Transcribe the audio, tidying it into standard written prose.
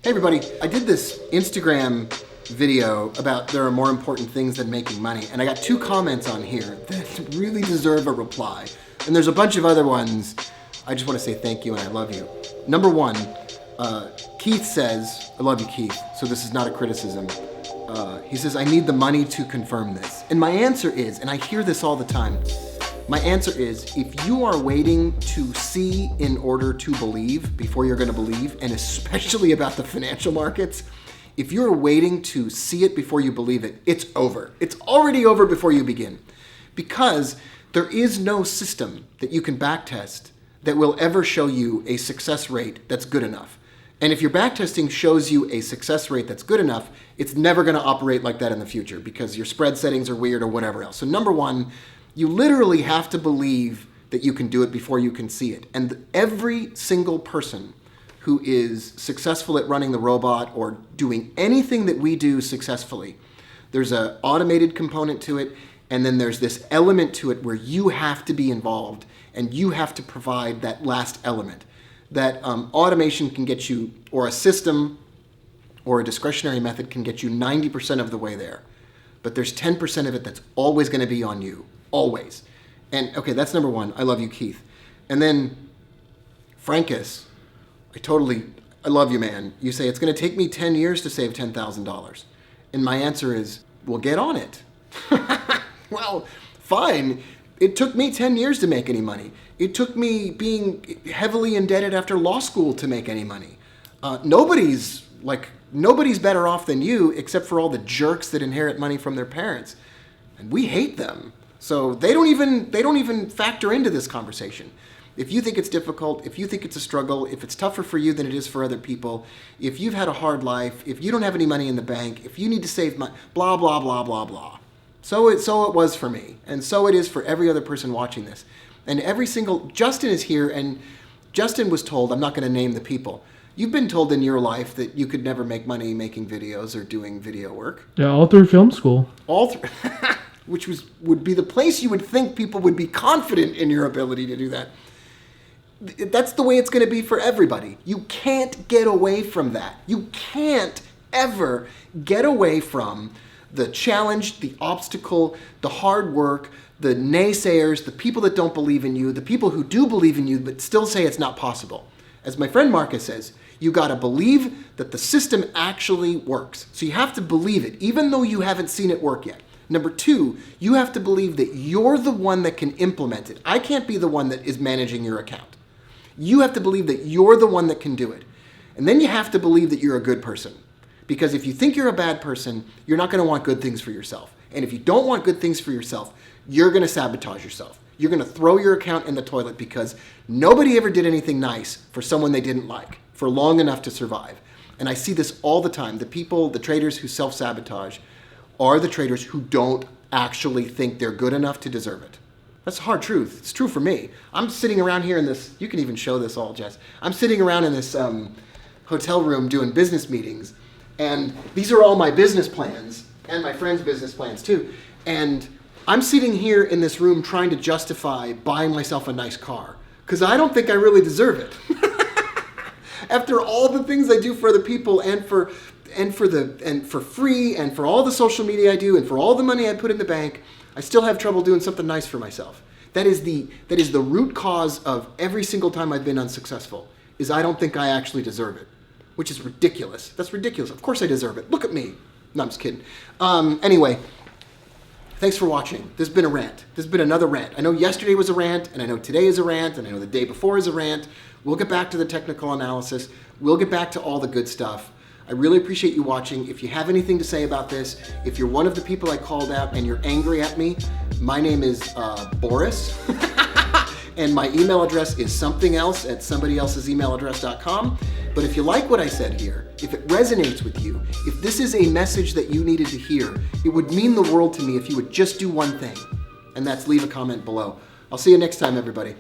Hey everybody, I did this Instagram video about there are more important things than making money, and I got 2 comments on here that really deserve a reply. And there's a bunch of other ones. I just want to say thank you and I love you. Number 1, Keith says, I love you Keith, so this is not a criticism. He says, I need the money to confirm this. And my answer is, and I hear this all the time, my answer is, if you are waiting to see in order to believe before you're going to believe, and especially about the financial markets, if you're waiting to see it before you believe it, it's over. It's already over before you begin. Because there is no system that you can backtest that will ever show you a success rate that's good enough. And if your backtesting shows you a success rate that's good enough, it's never going to operate like that in the future because your spread settings are weird or whatever else. So number 1, you literally have to believe that you can do it before you can see it. And every single person who is successful at running the robot or doing anything that we do successfully, there's an automated component to it, and then there's this element to it where you have to be involved and you have to provide that last element. That automation can get you, or a system or a discretionary method can get you 90% of the way there. But there's 10% of it that's always going to be on you. Always. And okay, that's number 1. I love you, Keith. And then Frankus, I love you, man. You say, it's going to take me 10 years to save $10,000. And my answer is, well, get on it. Well, fine. It took me 10 years to make any money. It took me being heavily indebted after law school to make any money. Nobody's better off than you, except for all the jerks that inherit money from their parents. And we hate them. So they don't even factor into this conversation. If you think it's difficult, if you think it's a struggle, if it's tougher for you than it is for other people, if you've had a hard life, if you don't have any money in the bank, if you need to save money, blah, blah, blah, blah, blah. So it was for me, and so it is for every other person watching this. And Justin is here, and Justin was told, I'm not going to name the people, you've been told in your life that you could never make money making videos or doing video work. Yeah, all through film school. Which would be the place you would think people would be confident in your ability to do that. That's the way it's going to be for everybody. You can't get away from that. You can't ever get away from the challenge, the obstacle, the hard work, the naysayers, the people that don't believe in you, the people who do believe in you but still say it's not possible. As my friend Marcus says, you got to believe that the system actually works. So you have to believe it, even though you haven't seen it work yet. Number 2, you have to believe that you're the one that can implement it. I can't be the one that is managing your account. You have to believe that you're the one that can do it. And then you have to believe that you're a good person. Because if you think you're a bad person, you're not going to want good things for yourself. And if you don't want good things for yourself, you're going to sabotage yourself. You're going to throw your account in the toilet because nobody ever did anything nice for someone they didn't like for long enough to survive. And I see this all the time. The traders who self-sabotage are the traders who don't actually think they're good enough to deserve it. That's the hard truth. It's true for me. I'm sitting around here in this, you can even show this all, Jess. I'm sitting around in this hotel room doing business meetings, and these are all my business plans, and my friends' business plans too. And I'm sitting here in this room trying to justify buying myself a nice car, because I don't think I really deserve it. After all the things I do for other people and for free and for all the social media I do and for all the money I put in the bank, I still have trouble doing something nice for myself. That is the root cause of every single time I've been unsuccessful, is I don't think I actually deserve it, which is ridiculous. That's ridiculous. Of course I deserve it. Look at me. No, I'm just kidding. Anyway, thanks for watching. This has been a rant. This has been another rant. I know yesterday was a rant, and I know today is a rant, and I know the day before is a rant. We'll get back to the technical analysis. We'll get back to all the good stuff. I really appreciate you watching. If you have anything to say about this, if you're one of the people I called out and you're angry at me, my name is Boris. And my email address is something else at somebodyelsesemail.com. But if you like what I said here, if it resonates with you, if this is a message that you needed to hear, it would mean the world to me if you would just do one thing, and that's leave a comment below. I'll see you next time, everybody.